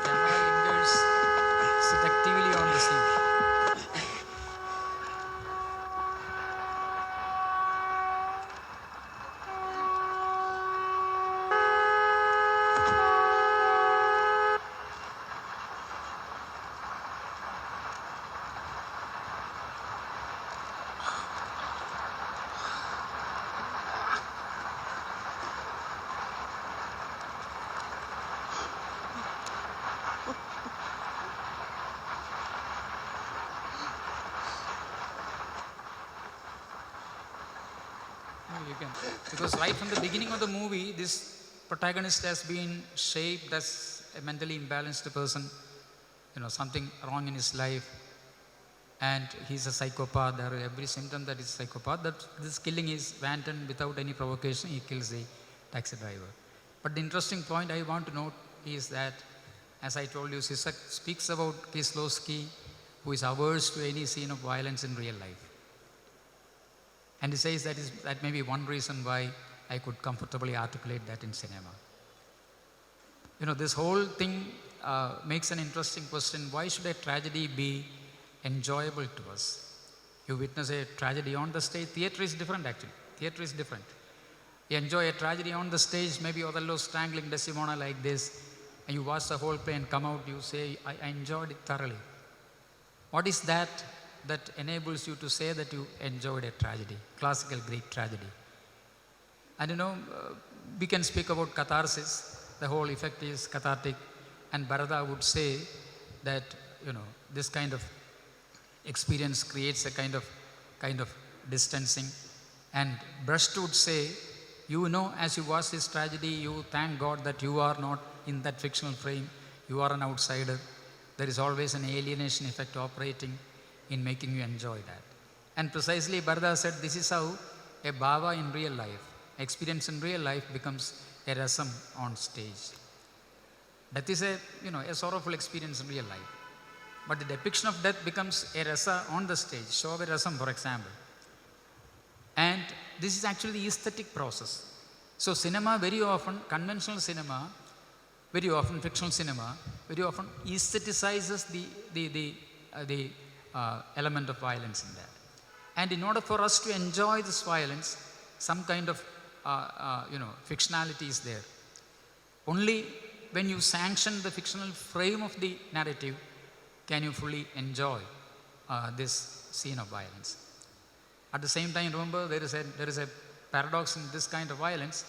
Camera lingers seductively on the scene. No, you can. Because right from the beginning of the movie, this protagonist has been shaped as a mentally imbalanced person, something wrong in his life, and he's a psychopath. There are every symptom that is psychopath. That this killing is wanton without any provocation. He kills the taxi driver. But the interesting point I want to note is that, as I told you, Sisak speaks about Kieslowski, who is averse to any scene of violence in real life. And he says that may be one reason why I could comfortably articulate that in cinema. This whole thing makes an interesting question. Why should a tragedy be enjoyable to us? You witness a tragedy on the stage. Theatre is different actually. Theatre is different. You enjoy a tragedy on the stage, maybe Othello strangling Desdemona like this, and you watch the whole play and come out, you say, I enjoyed it thoroughly. What is that enables you to say that you enjoyed a tragedy, classical Greek tragedy? And we can speak about catharsis. The whole effect is cathartic. And Bharata would say that, this kind of experience creates a kind of distancing. And Brecht would say, as you watch this tragedy, you thank God that you are not in that fictional frame. You are an outsider. There is always an alienation effect operating in making you enjoy that. And precisely Bharata said this is how a bhava in real life, experience in real life becomes a rasam on stage. Death is a sorrowful experience in real life. But the depiction of death becomes a rasa on the stage, Shova rasam for example. And this is actually the aesthetic process. So cinema very often, conventional cinema, very often fictional cinema, very often aestheticizes the element of violence in that. And in order for us to enjoy this violence, some kind of fictionality is there. Only when you sanction the fictional frame of the narrative can you fully enjoy this scene of violence. At the same time, remember, there is a paradox in this kind of violence.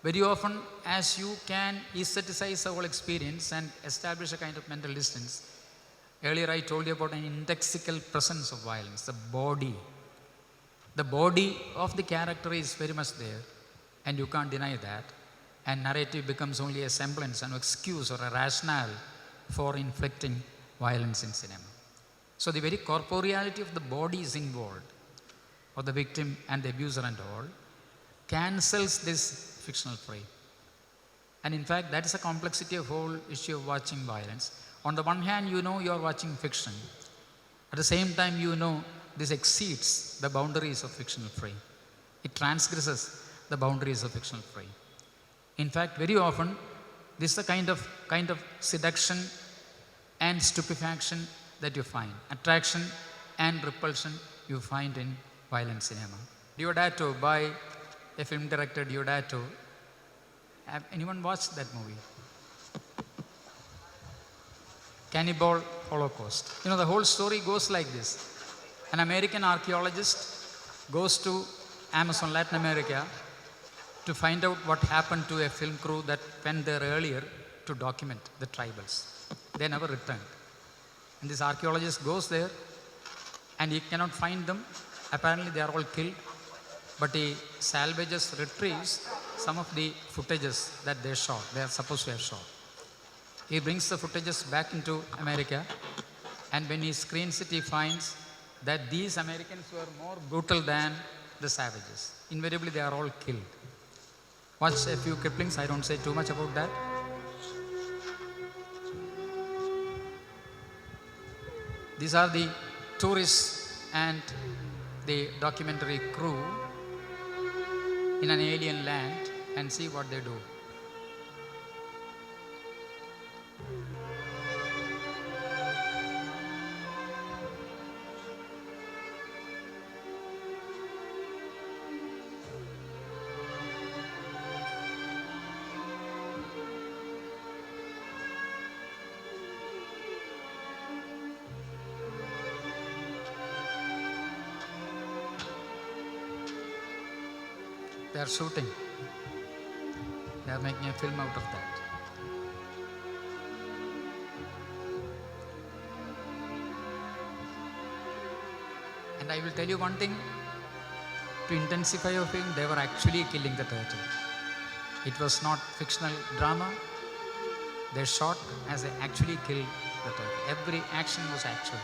Very often, as you can aestheticize the whole experience and establish a kind of mental distance, earlier I told you about an indexical presence of violence, the body. The body of the character is very much there, and you can't deny that. And narrative becomes only a semblance, an excuse or a rationale for inflicting violence in cinema. So the very corporeality of the body is involved, or the victim and the abuser and all, cancels this fictional frame. And in fact, that is a complexity of whole issue of watching violence. On the one hand, you know you are watching fiction. At the same time, you know this exceeds the boundaries of fictional frame. It transgresses the boundaries of fictional frame. In fact, very often, this is the kind of seduction and stupefaction that you find. Attraction and repulsion you find in violent cinema. Deodato, by a film director Deodato. Have anyone watched that movie? Cannibal Holocaust. You know, the whole story goes like this. An American archaeologist goes to Amazon, Latin America, to find out what happened to a film crew that went there earlier to document the tribals. They never returned. And this archaeologist goes there and he cannot find them. Apparently they are all killed. But he salvages, retrieves some of the footages that they shot, they are supposed to have shot. He brings the footages back into America, and when he screens it, he finds that these Americans were more brutal than the savages. Invariably, they are all killed. Watch a few clippings, I don't say too much about that. These are the tourists and the documentary crew in an alien land, and see what they do. They are shooting. They are making a film out of that. And I will tell you one thing, to intensify your film, they were actually killing the turtle. It was not fictional drama. They shot as they actually killed the turtle. Every action was actual.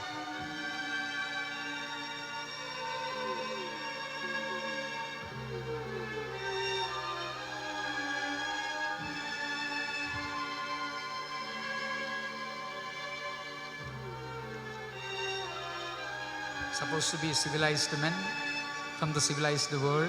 Supposed to be civilized men from the civilized world.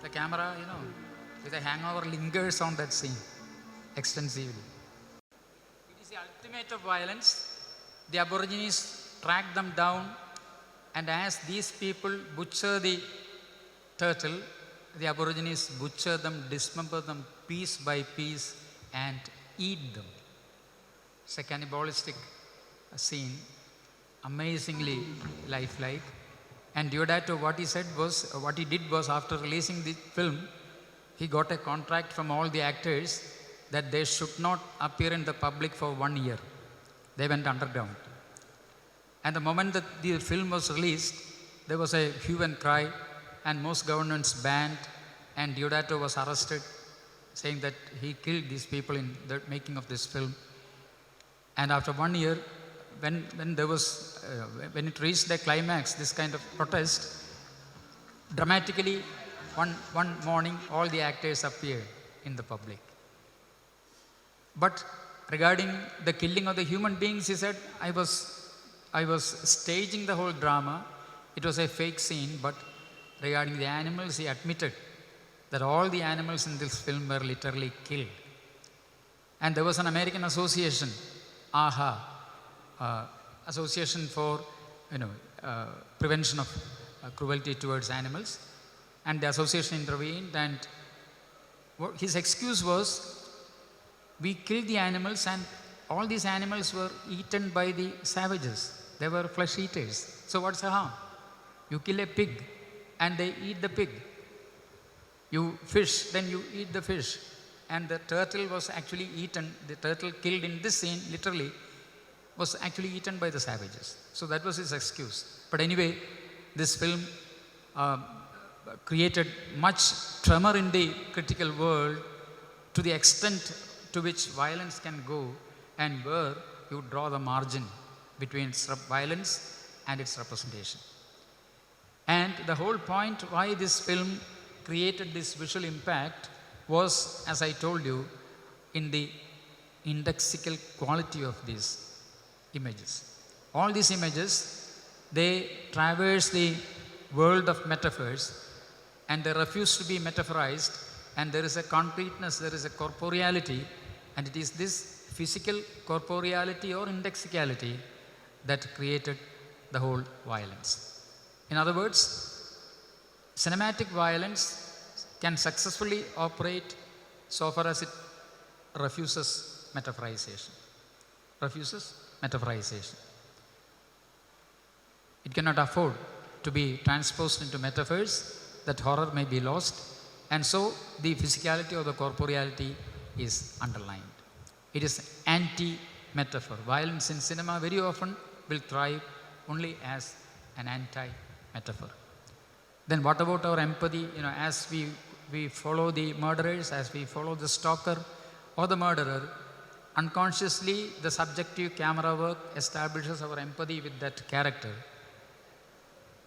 The camera, with a hangover lingers on that scene extensively. It is the ultimate of violence. The Aborigines track them down, and as these people butcher the turtle, the Aborigines butcher them, dismember them piece by piece and eat them. It's a cannibalistic scene, amazingly lifelike. And Deodato, what he did was, after releasing the film, he got a contract from all the actors that they should not appear in the public for 1 year. They went underground. And the moment that the film was released, there was a hue and cry, and most governments banned, and Deodato was arrested, saying that he killed these people in the making of this film. And after 1 year, when it reached the climax, this kind of protest, dramatically, one morning, all the actors appeared in the public. But regarding the killing of the human beings, he said, I was staging the whole drama. It was a fake scene, but regarding the animals, he admitted that all the animals in this film were literally killed. And there was an American association, AHA, Association for Prevention of Cruelty Towards Animals, and the association intervened, and his excuse was, we killed the animals and all these animals were eaten by the savages. They were flesh eaters. So what's the harm? You kill a pig and they eat the pig. You fish, then you eat the fish. And the turtle was actually eaten, the turtle killed in this scene, literally, was actually eaten by the savages. So that was his excuse. But anyway, this film created much tremor in the critical world to the extent to which violence can go, and where you draw the margin between violence and its representation. And the whole point why this film created this visual impact was, as I told you, in the indexical quality of these images. All these images, they traverse the world of metaphors, and they refuse to be metaphorized, and there is a concreteness, there is a corporeality, and it is this physical corporeality or indexicality that created the whole violence. In other words, cinematic violence can successfully operate so far as it refuses metaphorization. Refuses metaphorization. It cannot afford to be transposed into metaphors that horror may be lost, and so the physicality or the corporeality is underlined. It is anti-metaphor. Violence in cinema very often will thrive only as an anti-metaphor. Then what about our empathy? As we follow the murderers, as we follow the stalker or the murderer, unconsciously the subjective camera work establishes our empathy with that character.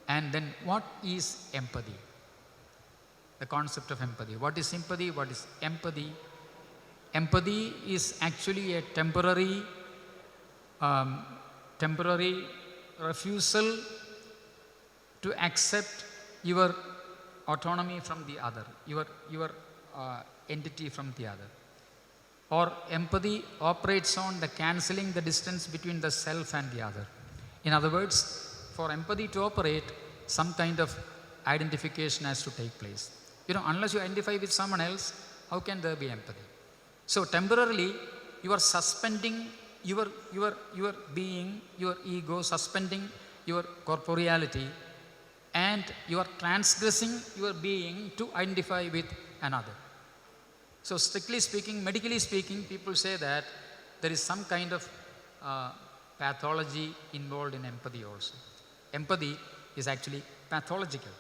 And then what is empathy? The concept of empathy. What is sympathy? What is empathy? Empathy is actually a temporary refusal to accept your autonomy from the other, your entity from the other. Or empathy operates on the cancelling the distance between the self and the other. In other words, for empathy to operate, some kind of identification has to take place. Unless you identify with someone else, how can there be empathy? So temporarily, you are suspending your being, your ego, suspending your corporeality, and you are transgressing your being to identify with another. So strictly speaking, medically speaking, people say that there is some kind of pathology involved in empathy also. Empathy is actually pathological.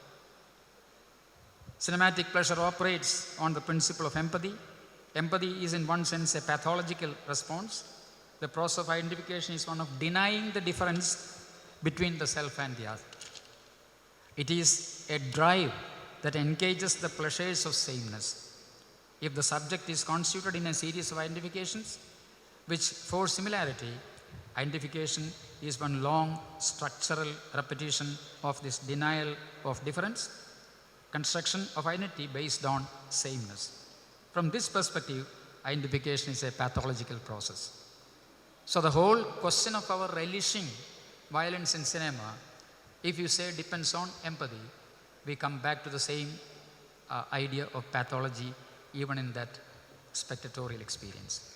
Cinematic pleasure operates on the principle of empathy. Empathy is in one sense a pathological response. The process of identification is one of denying the difference between the self and the other. It is a drive that engages the pleasures of sameness. If the subject is constituted in a series of identifications, which for similarity, identification is one long structural repetition of this denial of difference, construction of identity based on sameness. From this perspective, identification is a pathological process. So the whole question of our relishing violence in cinema, if you say depends on empathy, we come back to the same idea of pathology even in that spectatorial experience.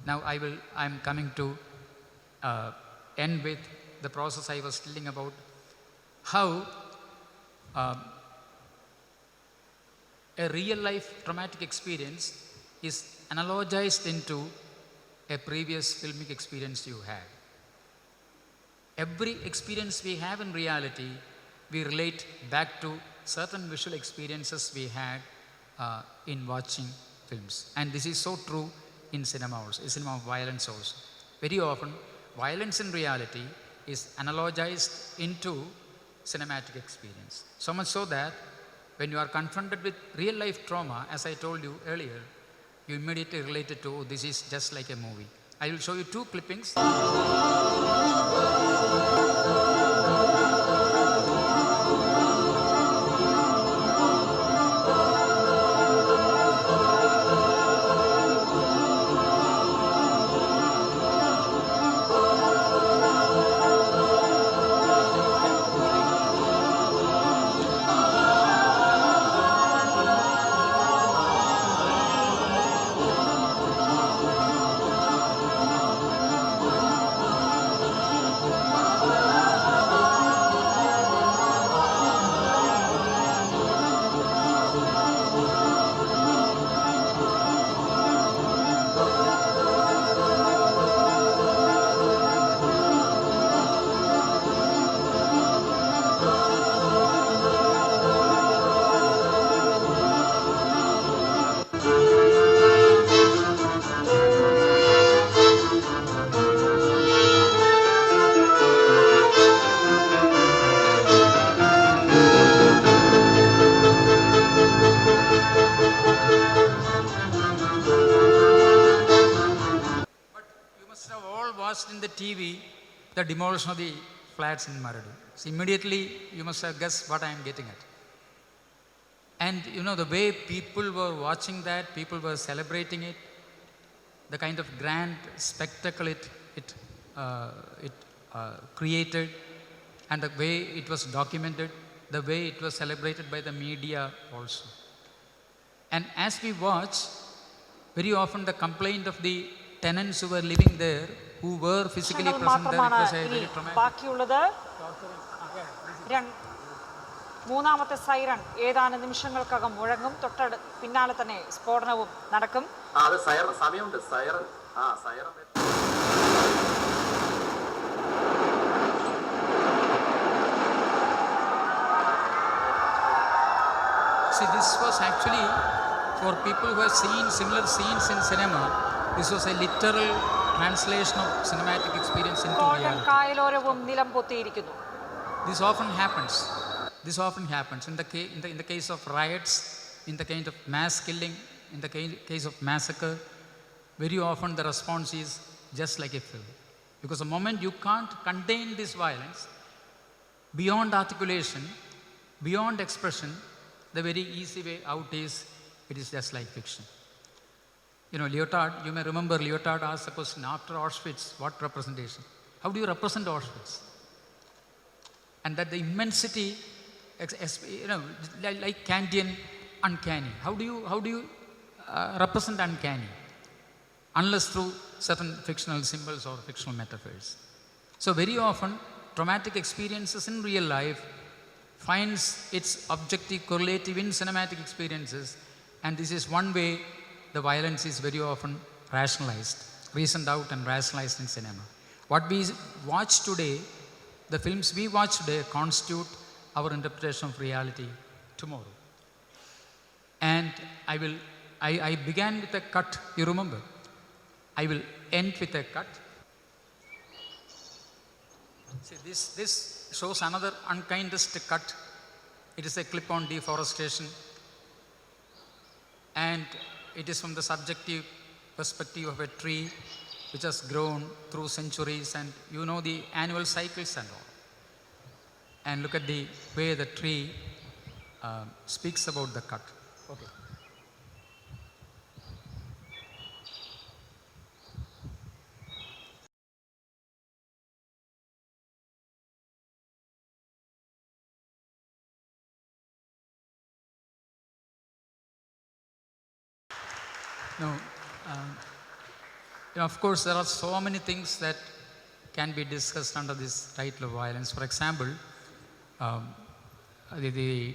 Now I'm coming to end with the process I was telling about, how a real life traumatic experience is analogized into a previous filmic experience you had. Every experience we have in reality, we relate back to certain visual experiences we had in watching films. And this is so true in cinema also, cinema of violence also. Very often, violence in reality is analogized into cinematic experience. So much so that when you are confronted with real life trauma, as I told you earlier, you immediately relate it to, oh, this is just like a movie. I will show you two clippings. the demolition of the flats in Maradu. So immediately you must have guessed what I am getting at. And you know, the way people were watching that, people were celebrating it, the kind of grand spectacle it created, and the way it was documented, the way it was celebrated by the media also. And as we watch, very often the complaint of the tenants who were living there, who were physically present there, it മാത്രമാണ് was a ഇനി very traumatic. ബാക്കിയുള്ളത്. മൂന്നാമത്തെ siren ഏതാനും നിമിഷങ്ങൾക്കകം മുഴങ്ങും. പിന്നാലെ തന്നെ സ്ഫോടനവും നടക്കും. അത് സൈറൻ സമയമുണ്ട്. Siren See, this was actually, for people who have seen similar scenes in cinema, this was a literal translation of cinematic experience into golden reality. കായലോരവും നിലം പൊത്തിയിരിക്കുന്നു. This often happens. This often happens in the case of riots, in the kind of mass killing, in the case of massacre. Very often the response is just like a film. Because the moment you can't contain this violence, beyond articulation, beyond expression, the very easy way out is, it is just like fiction. You know, Lyotard, you may remember Lyotard asked the question, after Auschwitz, what representation? How do you represent Auschwitz? And that the immensity, you know, like Kantian uncanny. How do you represent uncanny? Unless through certain fictional symbols or fictional metaphors. So very often, traumatic experiences in real life finds its objective correlative in cinematic experiences, and this is one way the violence is very often rationalized, reasoned out and rationalized in cinema. What we watch today, the films we watch today, constitute our interpretation of reality tomorrow. And I began with a cut, you remember. I will end with a cut. See, this shows another unkindest cut. It is a clip on deforestation. And it is from the subjective perspective of a tree which has grown through centuries, and you know the annual cycles and all. And look at the way the tree speaks about the cut. Okay. No, of course, there are so many things that can be discussed under this title of violence. For example, the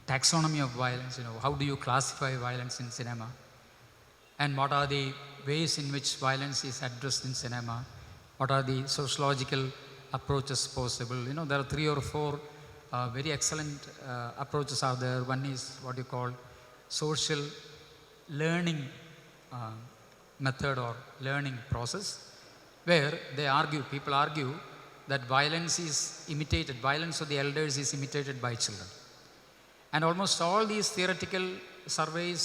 taxonomy of violence, you know, how do you classify violence in cinema? And what are the ways in which violence is addressed in cinema? What are the sociological approaches possible? You know, there are 3 or 4 very excellent approaches are there. One is what you call social learning method or learning process, where people argue that violence of the elders is imitated by children. And almost all these theoretical surveys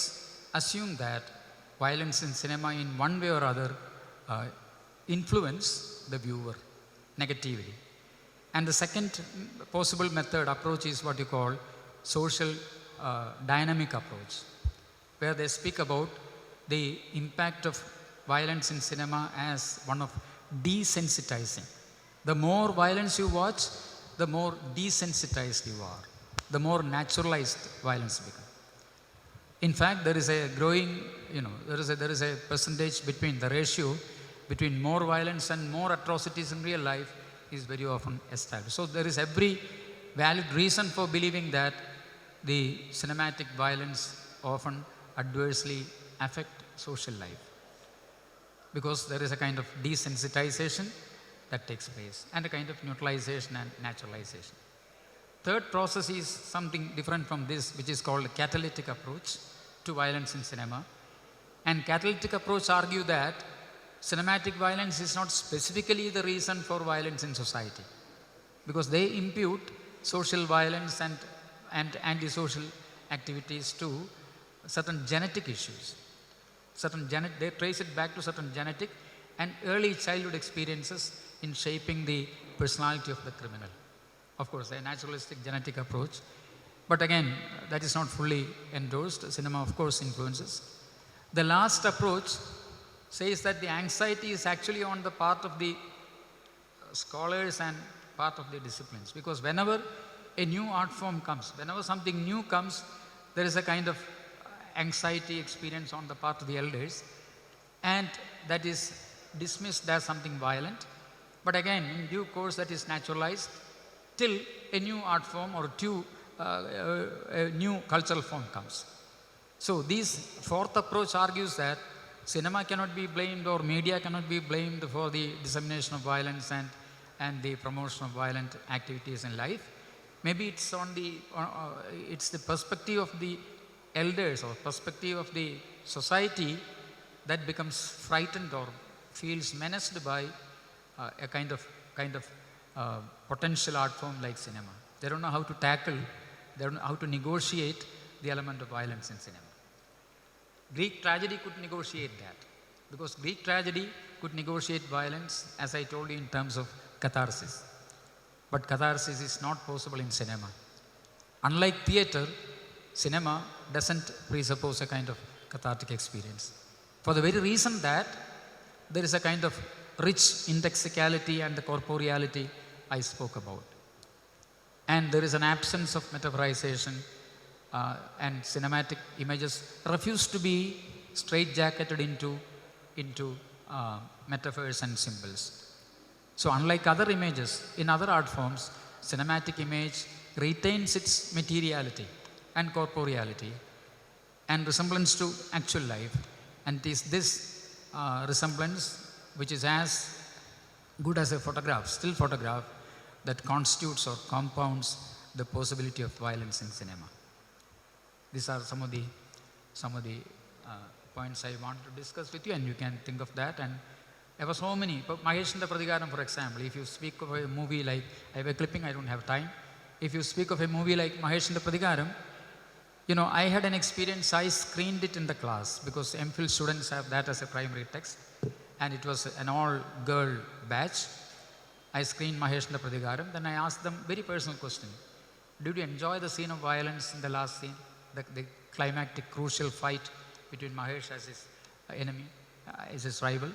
assume that violence in cinema in one way or other influence the viewer negatively. And the second possible approach is what you call social dynamic approach, where they speak about the impact of violence in cinema as one of desensitizing. The more violence you watch, the more desensitized you are, the more naturalized violence becomes. In fact, there is a growing, there is a percentage between the ratio between more violence and more atrocities in real life is very often established. So there is every valid reason for believing that the cinematic violence often adversely affect social life, because there is a kind of desensitization that takes place and a kind of neutralization and naturalization. Third process is something different from this, which is called a catalytic approach to violence in cinema. And catalytic approach argue that cinematic violence is not specifically the reason for violence in society, because they impute social violence and antisocial activities to certain genetic issues. They trace it back to certain genetic and early childhood experiences in shaping the personality of the criminal. Of course, a naturalistic genetic approach. But again, that is not fully endorsed. Cinema, of course, influences. The last approach says that the anxiety is actually on the part of the scholars and part of the disciplines. Because whenever a new art form comes, whenever something new comes, there is a kind of anxiety experience on the part of the elders, and that is dismissed as something violent. But again, in due course, that is naturalized till a new art form or a new cultural form comes. So this fourth approach argues that cinema cannot be blamed or media cannot be blamed for the dissemination of violence and the promotion of violent activities in life. Maybe it's it's the perspective of the elders or perspective of the society that becomes frightened or feels menaced by a kind of potential art form like cinema. They don't know how to tackle, they don't know how to negotiate the element of violence in cinema. Greek tragedy could negotiate that, because Greek tragedy could negotiate violence, as I told you, in terms of catharsis. But catharsis is not possible in cinema. Unlike theater, cinema doesn't presuppose a kind of cathartic experience. For the very reason that there is a kind of rich indexicality and the corporeality I spoke about. And there is an absence of metaphorization, and cinematic images refuse to be straitjacketed into metaphors and symbols. So unlike other images, in other art forms, cinematic image retains its materiality and corporeality and resemblance to actual life. And it is this resemblance which is as good as a photograph, still photograph, that constitutes or compounds the possibility of violence in cinema. These are some of the points I want to discuss with you, and you can think of that. And there were so many. Maheshindra Pradikaram, for example, if you speak of a movie like, I have a clipping, I don't have time. If you speak of a movie like Maheshindra Pradikaram, I had an experience, I screened it in the class because MPhil students have that as a primary text, and it was an all-girl batch. I screened Maheshindra Pradikaram, then I asked them very personal question. Did you enjoy the scene of violence in the last scene? The climactic, crucial fight between Mahesh as his enemy, as his rival?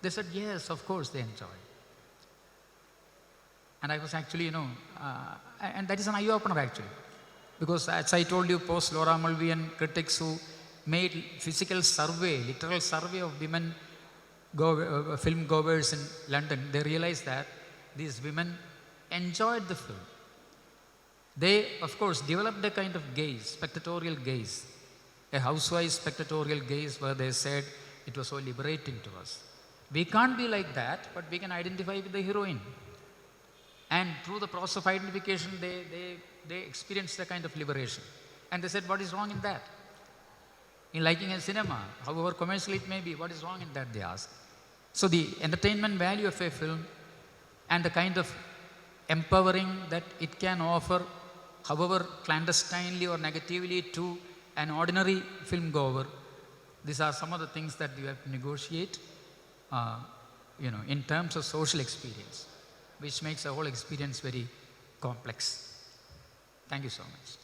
They said, yes, of course they enjoyed. And I was actually, and that is an eye-opener actually. Because as I told you, post-Laura Mulvihian critics who made physical survey, literal survey of women film goers in London, they realized that these women enjoyed the film. They, of course, developed a kind of gaze, spectatorial gaze, a housewife spectatorial gaze where they said it was so liberating to us. We can't be like that, but we can identify with the heroine. And through the process of identification, they experienced a kind of liberation. And they said, what is wrong in that? In liking a cinema, however commercial it may be, what is wrong in that, they asked. So the entertainment value of a film and the kind of empowering that it can offer, however clandestinely or negatively, to an ordinary film goer, these are some of the things that you have to negotiate in terms of social experience, which makes the whole experience very complex. Thank you so much.